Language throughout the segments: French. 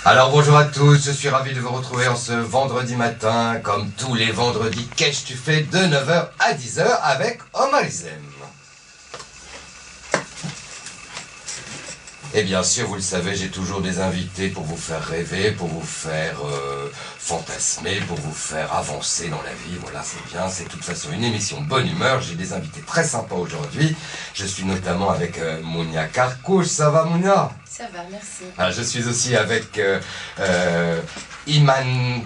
Alors bonjour à tous, je suis ravi de vous retrouver en ce vendredi matin, comme tous les vendredis. Qu'est-ce que tu fais de 9 h à 10 h avec Omar Izem. Et bien sûr, vous le savez, j'ai toujours des invités pour vous faire rêver, pour vous faire fantasmer, pour vous faire avancer dans la vie. Voilà, c'est bien, c'est de toute façon une émission bonne humeur. J'ai des invités très sympas aujourd'hui. Je suis notamment avec Mounia Karkouche. Ça va, Mounia? Ça va, merci. Alors, je suis aussi avec Iman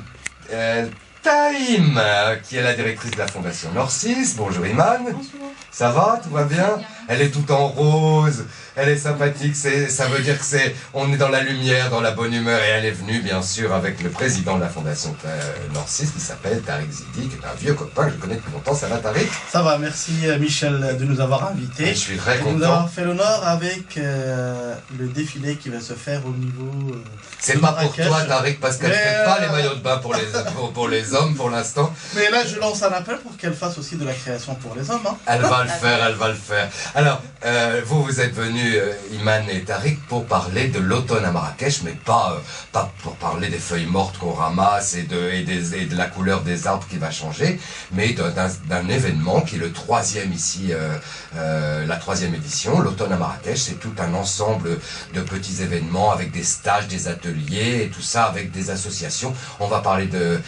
Taïm, qui est la directrice de la Fondation Nord-6. Bonjour Iman. Bonjour. Ça va? Tout va bien? Bien. Elle est toute en rose, elle est sympathique, ça veut dire on est dans la lumière, dans la bonne humeur, et elle est venue bien sûr avec le président de la Fondation Nord-6 qui s'appelle Tariq Zidi, qui est un vieux copain que je connais depuis longtemps. Ça va Tariq? Ça va, merci Michel de nous avoir invités. Je suis très de content. nous avoir fait l'honneur avec le défilé qui va se faire au niveau C'est de pas pour Marrakech. toi Tariq, parce qu'elle ne fait pas les maillots de bain pour les hommes pour l'instant. Mais là je lance un appel pour qu'elle fasse aussi de la création pour les hommes. Hein. Elle va le faire, elle va le faire. Alors, vous êtes venus, Iman et Tariq, pour parler de l'automne à Marrakech, mais pas pour parler des feuilles mortes qu'on ramasse et de la couleur des arbres qui va changer, mais d'un événement qui est le troisième ici, la troisième édition. L'automne à Marrakech, c'est tout un ensemble de petits événements avec des stages, des ateliers et tout ça avec des associations. On va parler de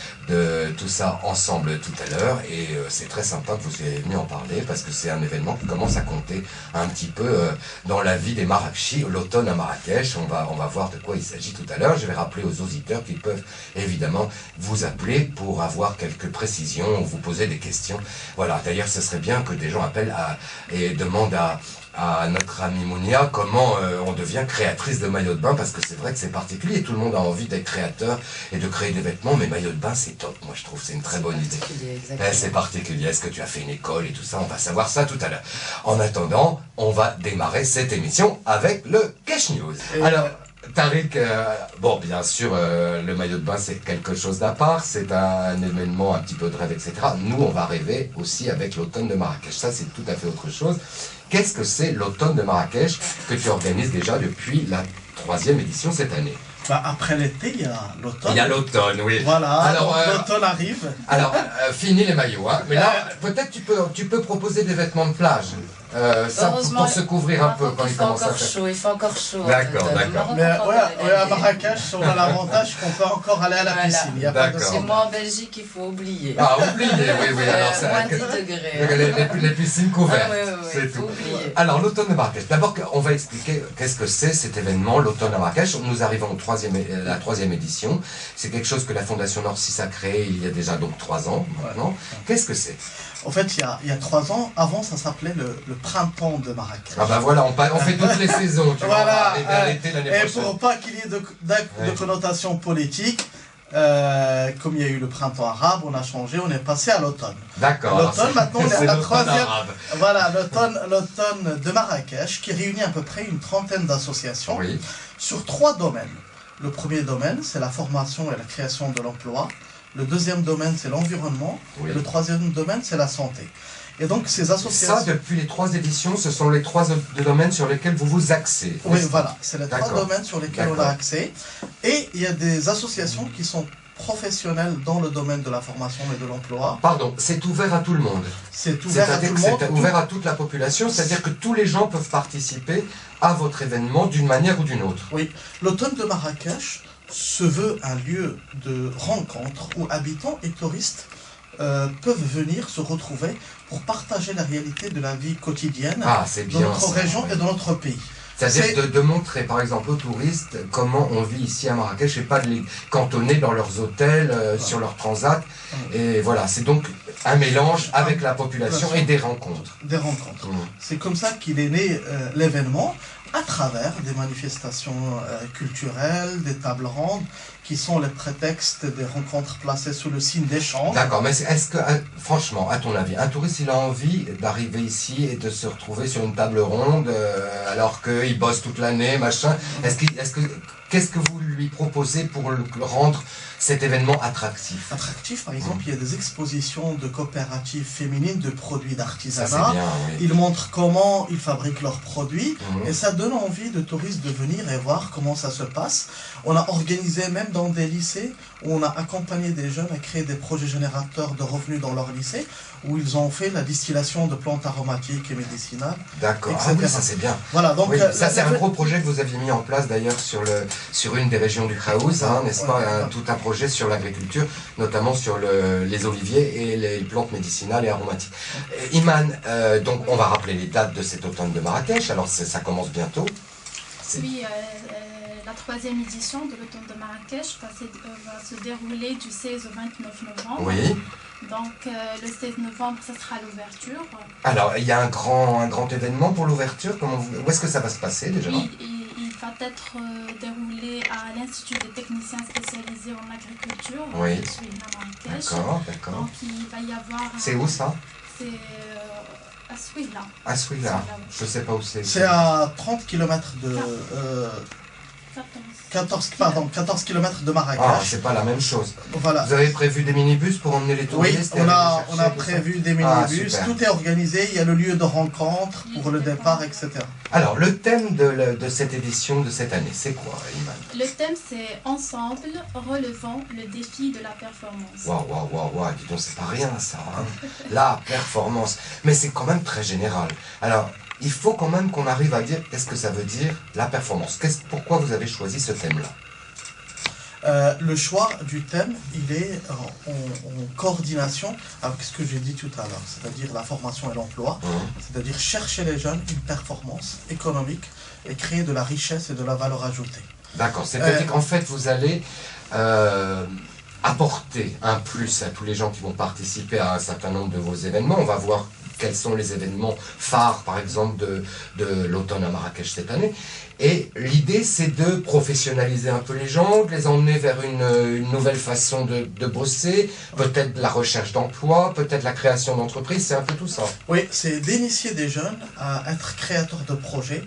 tout ça ensemble tout à l'heure et c'est très sympa que vous soyez venus en parler parce que c'est un événement qui commence à compter un petit peu dans la vie des Marrakechis, l'automne à Marrakech. On va voir de quoi il s'agit tout à l'heure. Je vais rappeler aux auditeurs qu'ils peuvent évidemment vous appeler pour avoir quelques précisions, vous poser des questions. Voilà, d'ailleurs ce serait bien que des gens appellent et demandent à notre amie Mounia comment on devient créatrice de maillots de bain, parce que c'est vrai que c'est particulier, tout le monde a envie d'être créateur et de créer des vêtements, mais maillots de bain c'est top, moi je trouve c'est une très bonne idée. C'est particulier, est-ce que tu as fait une école et tout ça, on va savoir ça tout à l'heure. En attendant, on va démarrer cette émission avec le Cash News. Alors Tariq, bon bien sûr le maillot de bain c'est quelque chose d'à part, c'est un événement un petit peu de rêve, etc. Nous on va rêver aussi avec l'automne de Marrakech, ça c'est tout à fait autre chose. Qu'est-ce que c'est l'automne de Marrakech que tu organises déjà depuis la troisième édition cette année? Bah, après l'été, il y a l'automne. Il y a l'automne, oui. Voilà, alors l'automne arrive. Alors, fini les maillots, hein. Mais là, peut-être tu peux proposer des vêtements de plage. Ça, pour se couvrir un peu quand il commence à faire. Il fait encore chaud. D'accord, d'accord. Mais à Marrakech, on a l'avantage qu'on peut encore aller à la piscine. Il y a pas de... C'est moi en Belgique, il faut oublier. Ah, oubliez, oui. Alors, moins 10 degrés. Les piscines couvertes, c'est tout. Oublier. Alors, l'automne de Marrakech. D'abord, on va expliquer qu'est-ce que c'est cet événement, l'automne à Marrakech. Nous arrivons à la troisième édition. C'est quelque chose que la Fondation Nord-6 a créé il y a déjà donc 3 ans maintenant. Qu'est-ce que c'est? En fait, il y a 3 ans, avant ça s'appelait le printemps de Marrakech. Ah bah voilà, on fait toutes les saisons, tu voilà, vois, à l'été l'année prochaine. Et pour pas qu'il y ait de connotation politique, comme il y a eu le printemps arabe, on a changé, on est passé à l'automne. D'accord. L'automne, maintenant, on est à la troisième. Arabe. Voilà, l'automne de Marrakech, qui réunit à peu près une trentaine d'associations sur 3 domaines. Le premier domaine, c'est la formation et la création de l'emploi. Le deuxième domaine, c'est l'environnement. Et le troisième domaine, c'est la santé. Et donc, ces associations... Ça, depuis les 3 éditions, ce sont les 3 domaines sur lesquels vous vous axez. Oui, voilà. C'est les 3 domaines sur lesquels on a accès. Et il y a des associations qui sont professionnelles dans le domaine de la formation et de l'emploi. Pardon, c'est ouvert à tout le monde. C'est ouvert à tout le monde. C'est ouvert à toute la population, c'est-à-dire que tous les gens peuvent participer à votre événement d'une manière ou d'une autre. Oui. L'automne de Marrakech se veut un lieu de rencontre où habitants et touristes peuvent venir se retrouver pour partager la réalité de la vie quotidienne dans notre région et dans notre pays. C'est-à-dire de montrer par exemple aux touristes comment on vit ici à Marrakech et pas de les cantonner dans leurs hôtels, sur leur transat. Et voilà, c'est donc un mélange avec la population et des rencontres. Des rencontres. C'est comme ça qu'il est né l'événement, à travers des manifestations culturelles, des tables rondes, qui sont les prétextes des rencontres placées sous le signe d'échange. D'accord, mais est-ce que, franchement, à ton avis, un touriste, il a envie d'arriver ici et de se retrouver sur une table ronde alors qu'il bosse toute l'année, machin, qu'est-ce que vous lui proposez pour le rendre cet événement attractif? Attractif, par exemple, il y a des expositions de coopératives féminines de produits d'artisanat. Oui. Ils montrent comment ils fabriquent leurs produits et ça donne envie de touristes de venir et voir comment ça se passe. On a organisé même dans des lycées où on a accompagné des jeunes à créer des projets générateurs de revenus dans leur lycée où ils ont fait la distillation de plantes aromatiques et médicinales. D'accord, oui, ça c'est bien. Voilà, donc, oui, ça c'est un gros projet que vous aviez mis en place d'ailleurs sur une des régions du Kraouz, n'est-ce pas, tout un projet sur l'agriculture, notamment sur les oliviers et les plantes médicinales et aromatiques. Iman, donc on va rappeler les dates de cet automne de Marrakech, alors ça commence bientôt. Oui, la 3e édition de l'automne de Marrakech va se dérouler du 16 au 29 novembre. Oui. Donc le 16 novembre, ça sera l'ouverture. Alors, il y a un grand événement pour l'ouverture. Où est-ce que ça va se passer déjà? Il va être déroulé à l'Institut des techniciens spécialisés en agriculture. Oui. D'accord. Donc il va y avoir... C'est où ça? C'est à Souila. À Souila. Je ne sais pas où c'est. C'est à 30 km de... 14 km de Marrakech. Ah, c'est pas la même chose. Voilà. Vous avez prévu des minibus pour emmener les touristes? Oui, on a prévu des minibus. Tout est organisé. Il y a le lieu de rencontre pour le départ, etc. Alors, le thème de cette édition, de cette année, c'est quoi, Iman? Le thème, c'est « Ensemble, relevant le défi de la performance ». Waouh, dis donc, c'est pas rien, ça. Hein. La performance. Mais c'est quand même très général. Alors, il faut quand même qu'on arrive à dire qu'est-ce que ça veut dire la performance. Pourquoi vous avez choisi ce thème-là? Le choix du thème, il est en coordination avec ce que j'ai dit tout à l'heure, c'est-à-dire la formation et l'emploi, c'est-à-dire chercher les jeunes une performance économique et créer de la richesse et de la valeur ajoutée. D'accord, c'est-à-dire qu'en fait vous allez apporter un plus à tous les gens qui vont participer à un certain nombre de vos événements. On va voir quels sont les événements phares, par exemple, de l'automne à Marrakech cette année. Et l'idée, c'est de professionnaliser un peu les gens, de les emmener vers une nouvelle façon de bosser, peut-être la recherche d'emploi, peut-être la création d'entreprises, c'est un peu tout ça. Oui, c'est d'initier des jeunes à être créateurs de projets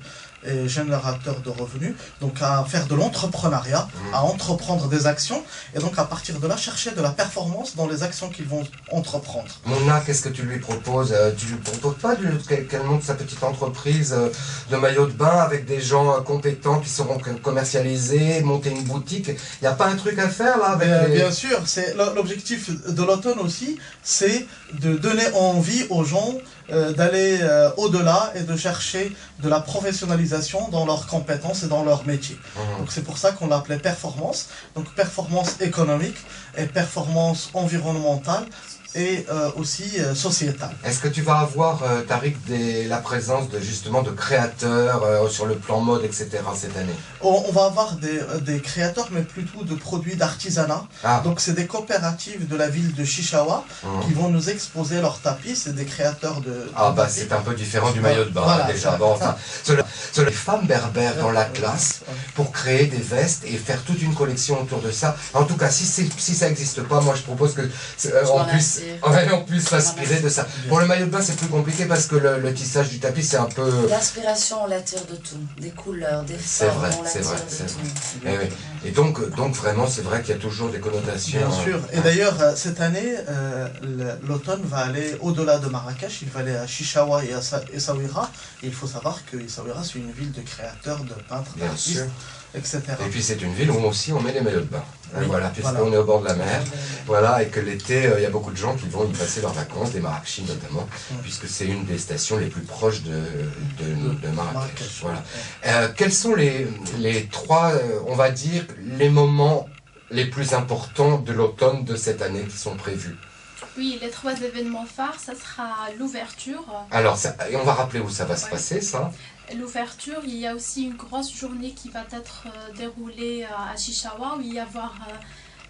et générateurs de revenus, donc à faire de l'entrepreneuriat, à entreprendre des actions, et donc à partir de là, chercher de la performance dans les actions qu'ils vont entreprendre. Mona, qu'est-ce que tu lui proposes? Tu lui proposes pas qu'elle monte sa petite entreprise de maillots de bain avec des gens compétents qui seront commercialisés, monter une boutique? Il n'y a pas un truc à faire là avec Bien sûr, l'objectif de l'automne aussi, c'est de donner envie aux gens d'aller au-delà et de chercher de la professionnalisation dans leurs compétences et dans leur métier. Donc c'est pour ça qu'on l'appelait performance, donc performance économique et performance environnementale et aussi sociétale. Est-ce que tu vas avoir, Tariq, la présence justement de créateurs sur le plan mode, etc. cette année? On va avoir des créateurs, mais plutôt de produits d'artisanat. Donc c'est des coopératives de la ville de Chichaoua qui vont nous exposer leurs tapis. C'est des créateurs de tapis. C'est un peu différent du maillot de bain, voilà, déjà. Bon, enfin, les femmes berbères dans la classe pour créer des vestes et faire toute une collection autour de ça. En tout cas, si ça n'existe pas, moi je propose que on puisse s'inspirer de ça. Pour le maillot de bain, c'est plus compliqué parce que le tissage du tapis, c'est un peu... L'inspiration, on l'attire de tout. Des couleurs, des formes, on l'attire de tout. Et donc vraiment, c'est vrai qu'il y a toujours des connotations... Bien sûr. Et d'ailleurs, cette année, l'automne va aller au-delà de Marrakech. Il va aller à Chichaoua et à Essaouira. Et il faut savoir que Essaouira, c'est une ville de créateurs, de peintres, d'artistes, etc. Et puis c'est une ville où aussi on met les maillots de bain. Oui, voilà, puisqu'on est au bord de la mer. Voilà, et que l'été, il y a beaucoup de gens qui vont y passer leurs vacances, des Marrakechis notamment, puisque c'est une des stations les plus proches de Marrakech. Voilà. Quels sont les trois, on va dire, les moments les plus importants de l'automne de cette année qui sont prévus? Oui, les 3 événements phares, ça sera l'ouverture. Alors, on va rappeler où ça va se passer, ça? L'ouverture, il y a aussi une grosse journée qui va être déroulée à Chichaoua, où il va y avoir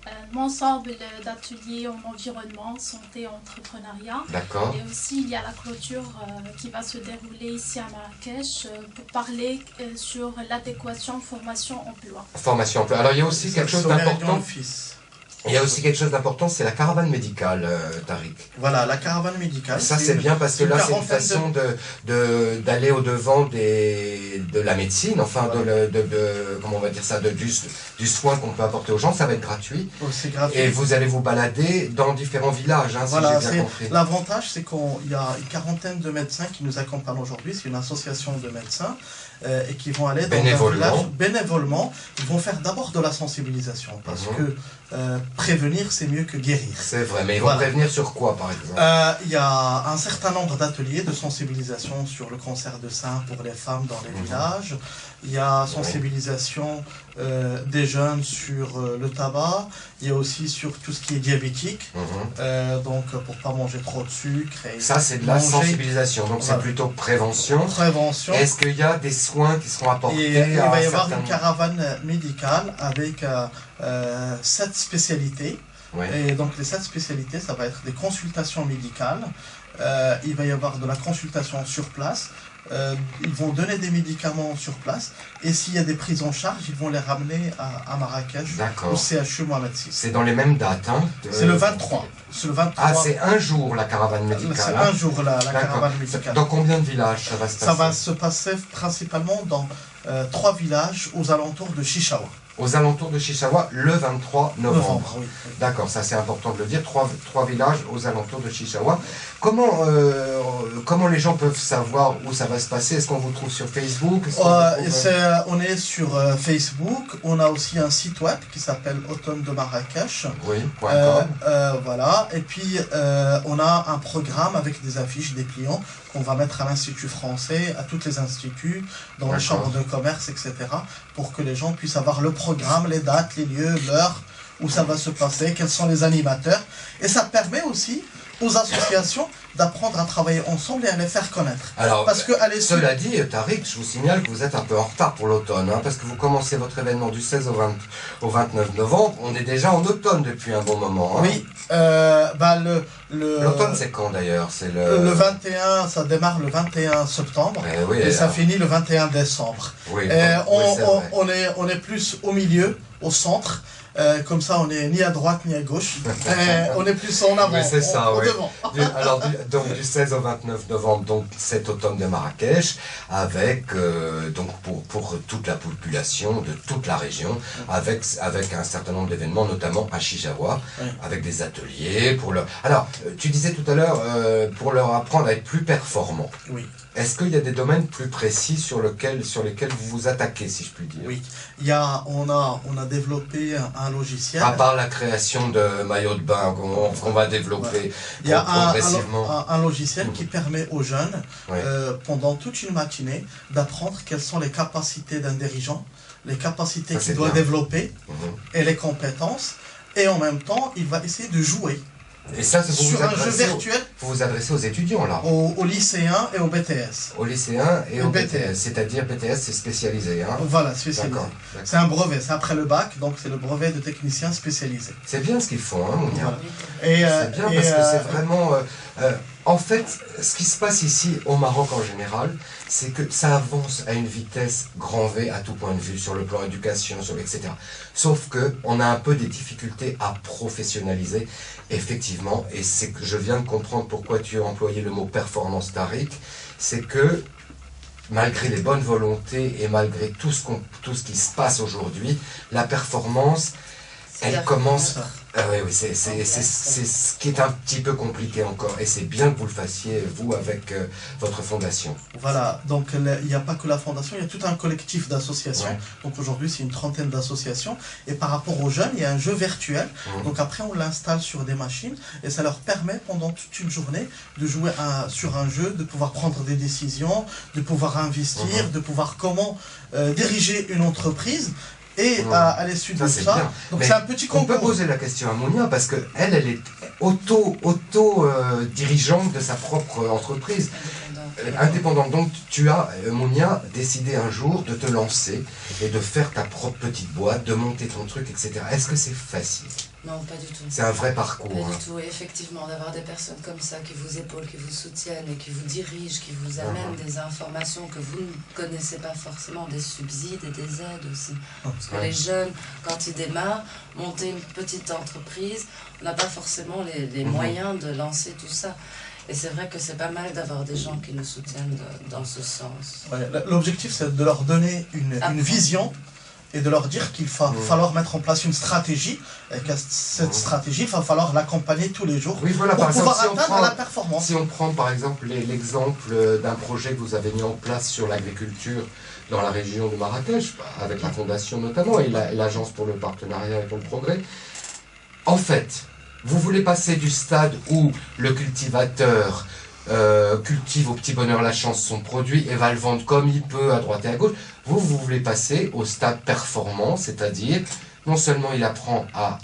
un ensemble d'ateliers en environnement, santé, entrepreneuriat. D'accord. Et aussi, il y a la clôture qui va se dérouler ici à Marrakech pour parler sur l'adéquation formation-emploi. Formation-emploi. Alors, il y a aussi quelque chose d'important. Il y a aussi quelque chose d'important, c'est la caravane médicale, Tariq. Voilà, la caravane médicale. Ça c'est bien parce que là c'est une façon d'aller au-devant de la médecine, enfin voilà. Comment on va dire ça, du soin qu'on peut apporter aux gens, ça va être gratuit. Oh, c'est gratuit. Et vous allez vous balader dans différents villages, hein, voilà, si j'ai bien compris. L'avantage c'est qu'il y a une quarantaine de médecins qui nous accompagnent aujourd'hui, c'est une association de médecins. Et qui vont aller dans un village bénévolement. Ils vont faire d'abord de la sensibilisation parce que prévenir c'est mieux que guérir. C'est vrai, mais ils vont prévenir sur quoi par exemple? Il y a un certain nombre d'ateliers de sensibilisation sur le cancer de sein pour les femmes dans les villages. Il y a sensibilisation des jeunes sur le tabac. Il y a aussi sur tout ce qui est diabétique. Donc pour pas manger trop de sucre. Et ça c'est de la sensibilisation, donc c'est plutôt prévention. Prévention. Est-ce qu'il y a des soins qui seront apportés? Il va y avoir une caravane médicale avec 7 spécialités. Et donc les 7 spécialités, ça va être des consultations médicales. Il va y avoir de la consultation sur place. Ils vont donner des médicaments sur place. Et s'il y a des prises en charge, ils vont les ramener à Marrakech, au CHU Mohamed VI. C'est dans les mêmes dates, hein? C'est le 23. Le 23. Ah, c'est un jour la caravane médicale. C'est un jour la caravane médicale. Dans combien de villages ça va se passer? Ça va se passer principalement dans 3 villages aux alentours de Chichaoua. Aux alentours de Chichaoua, le 23 novembre. Oui. D'accord, ça c'est important de le dire. 3 villages aux alentours de Chichaoua. Comment les gens peuvent savoir où ça va se passer? Est-ce qu'on vous trouve sur Facebook? On est sur Facebook. On a aussi un site web qui s'appelle Automne de Marrakech. Oui, voilà. Et puis on a un programme avec des affiches, des pliants qu'on va mettre à l'Institut français, à tous les instituts, dans les chambres de commerce, etc. pour que les gens puissent avoir le programme, les dates, les lieux, l'heure où ça va se passer, quels sont les animateurs. Et ça permet aussi aux associations d'apprendre à travailler ensemble et à les faire connaître. Alors, cela dit, Tariq, je vous signale que vous êtes un peu en retard pour l'automne, hein, parce que vous commencez votre événement du 16 au 29 novembre, on est déjà en automne depuis un bon moment. Hein. Oui, l'automne c'est quand d'ailleurs? Le 21, ça démarre le 21 septembre, et ça finit le 21 décembre. Oui, on est plus au milieu, au centre. Comme ça, on n'est ni à droite ni à gauche. On est plus en avant. Oui, c'est ça, devant. Alors, donc, du 16 au 29 novembre, donc, cet automne de Marrakech, avec, donc, pour toute la population de toute la région, avec un certain nombre d'événements, notamment à Chichaoua, avec des ateliers. Alors, tu disais tout à l'heure, pour leur apprendre à être plus performants. Oui. Est-ce qu'il y a des domaines plus précis sur lesquels vous vous attaquez, si je puis dire? Oui, on a développé un logiciel. À part la création de maillots de bain qu'on va développer progressivement. Un logiciel qui permet aux jeunes, pendant toute une matinée, d'apprendre quelles sont les capacités d'un dirigeant, les capacités qu'il doit développer et les compétences. Et en même temps, il va essayer de jouer. Et ça, c'est sur un jeu virtuel. Vous vous adressez aux étudiants, là? Aux lycéens et aux BTS. Aux lycéens et aux BTS. C'est-à-dire BTS, c'est spécialisé, hein? Voilà, spécialisé. C'est un brevet, c'est après le bac, donc c'est le brevet de technicien spécialisé. C'est bien ce qu'ils font, hein, Mounia? Voilà. C'est bien parce que c'est vraiment... en fait, ce qui se passe ici, au Maroc en général, c'est que ça avance à une vitesse grand V à tout point de vue, sur le plan éducation, etc. Sauf qu'on a un peu des difficultés à professionnaliser, effectivement, et c'est que je viens de comprendre pourquoi tu as employé le mot performance, Tariq, c'est que malgré les bonnes volontés et malgré tout ce qui se passe aujourd'hui, la performance, elle commence... oui, c'est ce qui est un petit peu compliqué encore. Et c'est bien que vous le fassiez, vous, avec votre fondation. Voilà, donc il n'y a pas que la fondation, il y a tout un collectif d'associations. Ouais. Donc aujourd'hui, c'est une trentaine d'associations. Et par rapport aux jeunes, il y a un jeu virtuel. Donc après, on l'installe sur des machines. Et ça leur permet, pendant toute une journée, de jouer sur un jeu, de pouvoir prendre des décisions, de pouvoir investir, de pouvoir comment diriger une entreprise. Et à l'issue de ça, donc c'est un petit concours. On peut poser la question à Mounia parce qu'elle est auto-dirigeante de sa propre entreprise. Indépendante. Donc tu as, Mounia, décidé un jour de te lancer et de faire ta propre petite boîte, de monter ton truc, etc. Est-ce que c'est facile? Non, pas du tout. C'est un vrai parcours. Pas du tout. Et effectivement, d'avoir des personnes comme ça qui vous épaulent, qui vous soutiennent et qui vous dirigent, qui vous amènent des informations que vous ne connaissez pas forcément, des subsides et des aides aussi. Parce que les jeunes, quand ils démarrent, monter une petite entreprise, on n'a pas forcément les moyens de lancer tout ça. Et c'est vrai que c'est pas mal d'avoir des gens qui nous soutiennent dans ce sens. Ouais, l'objectif, c'est de leur donner une vision et de leur dire qu'il va falloir mettre en place une stratégie, et que cette stratégie, il va falloir l'accompagner tous les jours pour pouvoir atteindre la performance. Si on prend par exemple l'exemple d'un projet que vous avez mis en place sur l'agriculture dans la région de Marrakech, avec la fondation notamment, et l'Agence pour le partenariat et pour le progrès, en fait, vous voulez passer du stade où le cultivateur cultive au petit bonheur la chance son produit et va le vendre comme il peut à droite et à gauche. Vous voulez passer au stade performant, c'est-à-dire non seulement il apprend à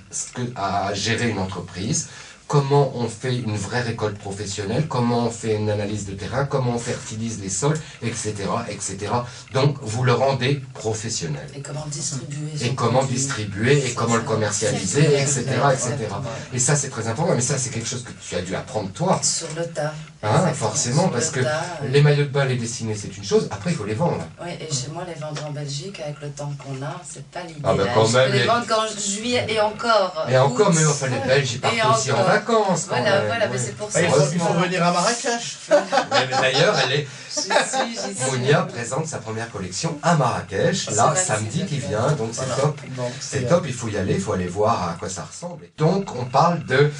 gérer une entreprise, comment on fait une vraie récolte professionnelle, comment on fait une analyse de terrain, comment on fertilise les sols, etc., etc. Donc, vous le rendez professionnel. Et comment distribuer. Et comment distribuer, et comment le commercialiser, etc., etc. Et ça, c'est très important. Mais ça, c'est quelque chose que tu as dû apprendre, toi. Sur le tas. Hein, forcément, parce que les maillots de bain, les dessiner, c'est une chose. Après, il faut les vendre. Oui, et chez moi, les vendre en Belgique, avec le temps qu'on a, c'est pas l'idée. Ah ben quand même, les vendre qu'en juillet et encore. Et encore, mais enfin, les Belges, ils partent aussi en vacances. Voilà, mais c'est pour ça. Il faut venir à Marrakech. D'ailleurs, Mounia présente sa première collection à Marrakech, là, samedi qui vient, donc c'est top. C'est top, il faut y aller, il faut aller voir à quoi ça ressemble. Donc, on parle de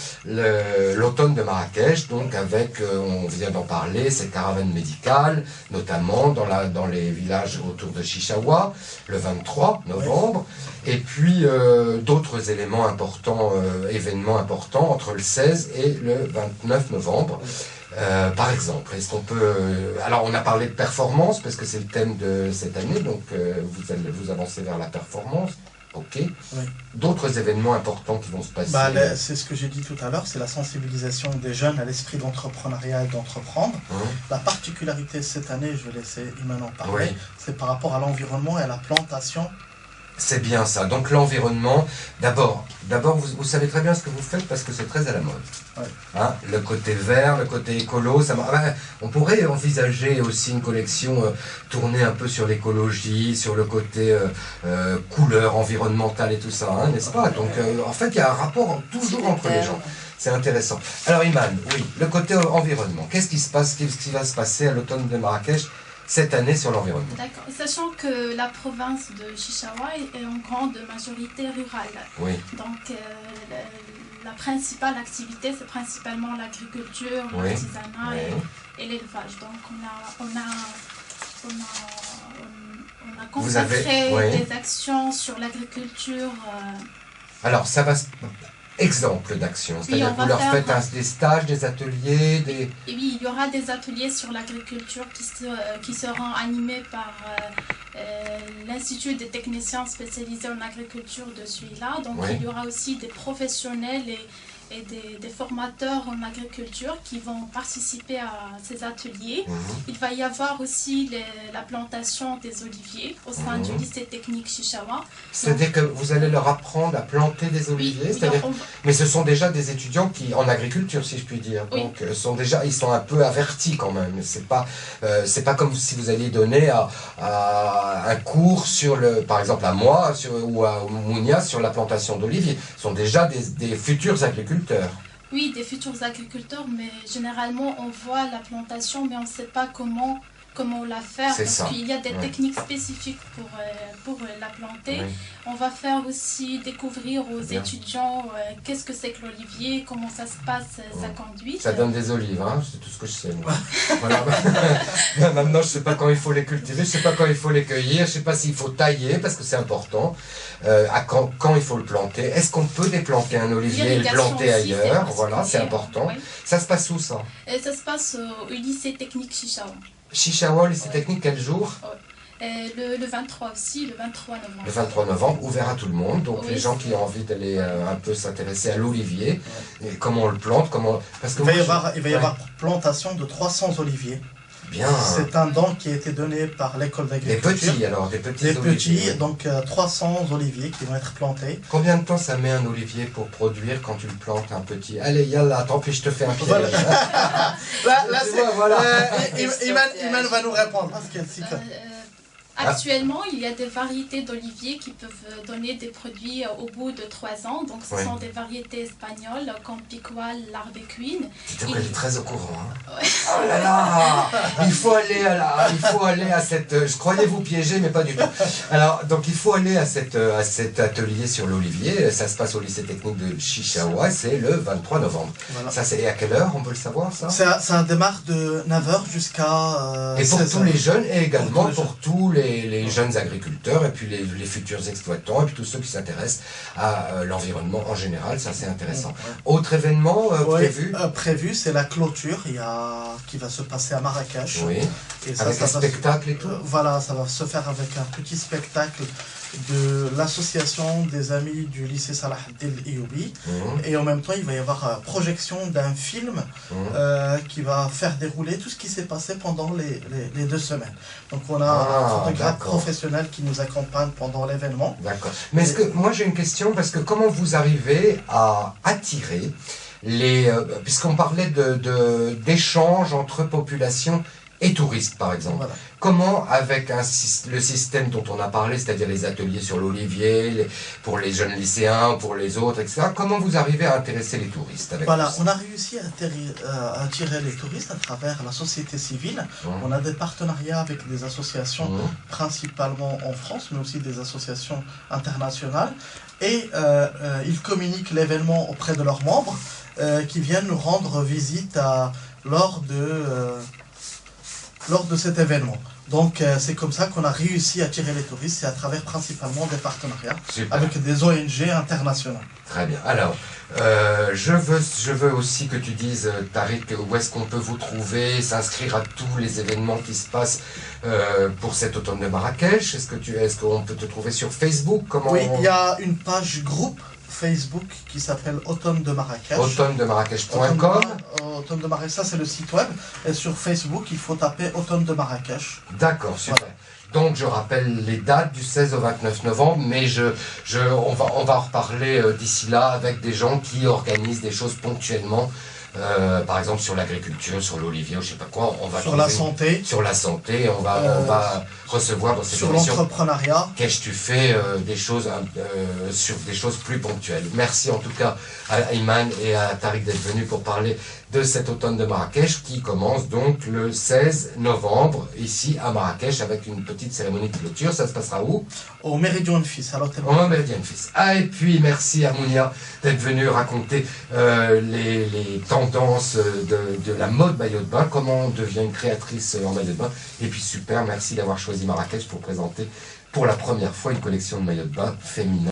l'automne de Marrakech, donc avec, on vient d'en parler, cette caravane médicale, notamment dans les villages autour de Chichaoua, le 23 novembre, et puis d'autres éléments importants, événements importants entre le 16 et le 29 novembre. Par exemple, est-ce qu'on peut... alors, on a parlé de performance, parce que c'est le thème de cette année, donc vous avancez vers la performance. Ok. Oui. D'autres événements importants qui vont se passer. C'est ce que j'ai dit tout à l'heure, c'est la sensibilisation des jeunes à l'esprit d'entrepreneuriat et d'entreprendre. La particularité cette année, je vais laisser Iman en parler, c'est par rapport à l'environnement et à la plantation. C'est bien ça. Donc l'environnement, d'abord vous savez très bien ce que vous faites parce que c'est très à la mode. Ouais. Hein, le côté vert, le côté écolo, on pourrait envisager aussi une collection tournée un peu sur l'écologie, sur le côté couleur environnementale et tout ça, hein, n'est-ce pas? Donc en fait il y a un rapport toujours entre les gens. C'est intéressant. Alors Iman, oui, le côté environnement, qu'est-ce qui va se passer à l'automne de Marrakech cette année sur l'environnement? D'accord. Sachant que la province de Chichaoua est en grande majorité rurale. Oui. Donc la principale activité, c'est principalement l'agriculture, l'artisanat et l'élevage. Donc on a concentré des actions sur l'agriculture. Alors ça va... Exemple d'action, c'est-à-dire que vous leur faites des stages, des ateliers, Oui, il y aura des ateliers sur l'agriculture qui seront animés par l'Institut des techniciens spécialisés en agriculture de celui-là. Donc il y aura aussi des professionnels et des formateurs en agriculture qui vont participer à ces ateliers. Il va y avoir aussi la plantation des oliviers au sein du lycée technique Chichaoua. C'est-à-dire que vous allez leur apprendre à planter des oliviers, mais ce sont déjà des étudiants en agriculture, si je puis dire. Donc ils sont un peu avertis quand même. C'est pas comme si vous alliez donner un cours par exemple à moi ou à Mounia sur la plantation d'oliviers. Ce sont déjà des futurs agriculteurs. Oui, des futurs agriculteurs, mais généralement on voit la plantation, mais on ne sait pas comment la faire, parce qu'il y a des techniques spécifiques pour la planter. On va faire aussi découvrir aux étudiants qu'est-ce que c'est que l'olivier, comment ça se passe, sa conduite. Ça donne des olives, hein, c'est tout ce que je sais. Moi. Voilà. Maintenant, je ne sais pas quand il faut les cultiver, je ne sais pas quand il faut les cueillir, je ne sais pas s'il faut tailler, parce que c'est important, quand il faut le planter. Est-ce qu'on peut déplanter un olivier et le planter ailleurs? Voilà, c'est important. Ça se passe où, ça? Ça se passe au lycée technique Chichaoua. Chichaoua, lycée technique, quel jour? Le 23 aussi, le 23 novembre. Le 23 novembre, ouvert à tout le monde. Donc les gens qui ont envie d'aller un peu s'intéresser à l'olivier, et comment on le plante, parce que il va y avoir plantation de 300 oliviers. Bien. C'est un don qui a été donné par l'école d'agriculture. Des petits alors, des petits Des oliviers. petits, donc 300 oliviers qui vont être plantés. Combien de temps ça met un olivier pour produire quand tu le plantes un petit? Allez, yallah, attends, puis je te fais un pied. Voilà. là, Tu vois, voilà. Iman va nous répondre. Parce qu'elle cite. Actuellement, il y a des variétés d'oliviers qui peuvent donner des produits au bout de 3 ans. Donc, ce sont des variétés espagnoles comme Picual, l'Arbequine. Tu elle est très au courant. Hein. Ouais. Oh là là, il faut aller à cette. Je croyais vous piéger, mais pas du tout. Alors, donc il faut aller à cet atelier sur l'olivier. Ça se passe au lycée technique de Chichaoua. C'est le 23 novembre. Voilà. Ça, c'est à quelle heure? On peut le savoir, ça? Ça démarre de 9h jusqu'à. Et pour 16h. tous les jeunes et également pour tous les jeunes agriculteurs et puis les futurs exploitants et puis tous ceux qui s'intéressent à l'environnement en général, ça c'est intéressant. Ouais. Autre événement prévu prévu, c'est la clôture qui va se passer à Marrakech. Oui, et avec un spectacle et tout. Voilà, ça va se faire avec un petit spectacle de l'association des amis du lycée Salah Eddine et en même temps il va y avoir projection d'un film qui va faire dérouler tout ce qui s'est passé pendant les 2 semaines. Donc on a un photographe professionnel qui nous accompagne pendant l'événement. D'accord. Mais est-ce que moi j'ai une question, parce que comment vous arrivez à attirer puisqu'on parlait d'échanges entre populations et touristes, par exemple. Voilà. Comment, avec le système dont on a parlé, c'est-à-dire les ateliers sur l'olivier, pour les jeunes lycéens, pour les autres, etc., comment vous arrivez à intéresser les touristes avec Voilà, on a réussi à attirer les touristes à travers la société civile. On a des partenariats avec des associations, principalement en France, mais aussi des associations internationales. Et ils communiquent l'événement auprès de leurs membres, qui viennent nous rendre visite lors de cet événement. Donc c'est comme ça qu'on a réussi à attirer les touristes, c'est à travers principalement des partenariats avec des ONG internationales. Très bien. Alors, je veux aussi que tu dises, Tariq, où est-ce qu'on peut vous trouver, s'inscrire à tous les événements qui se passent pour cet automne de Marrakech. Est-ce qu'on peut te trouver sur Facebook? Oui, il y a une page groupe Facebook qui s'appelle Automne de Marrakech. Automne-de-Marrakech.com. Automne de Marrakech, ça c'est le site web. Et sur Facebook, il faut taper Automne de Marrakech. D'accord, super. Voilà. Donc je rappelle les dates du 16 au 29 novembre, mais on va en reparler d'ici là avec des gens qui organisent des choses ponctuellement. Par exemple sur l'agriculture, sur l'olivier, ou je sais pas quoi, on va sur la santé. Sur la santé, on va recevoir dans cette sur émission. Sur l'entrepreneuriat. Qu'est-ce que tu fais des choses sur des choses plus ponctuelles. Merci en tout cas à Iman et à Tariq d'être venus pour parler de cet automne de Marrakech qui commence donc le 16 novembre ici à Marrakech avec une petite cérémonie de clôture. Ça se passera où? Au Meridian Fils, à l'hôtel. Au Meridian Fils. Ah, et puis merci à Mounia d'être venue raconter les tendances de la mode maillot de bain, comment on devient une créatrice en maillot de bain. Et puis super, merci d'avoir choisi Marrakech pour présenter pour la première fois une collection de maillots de bain féminins.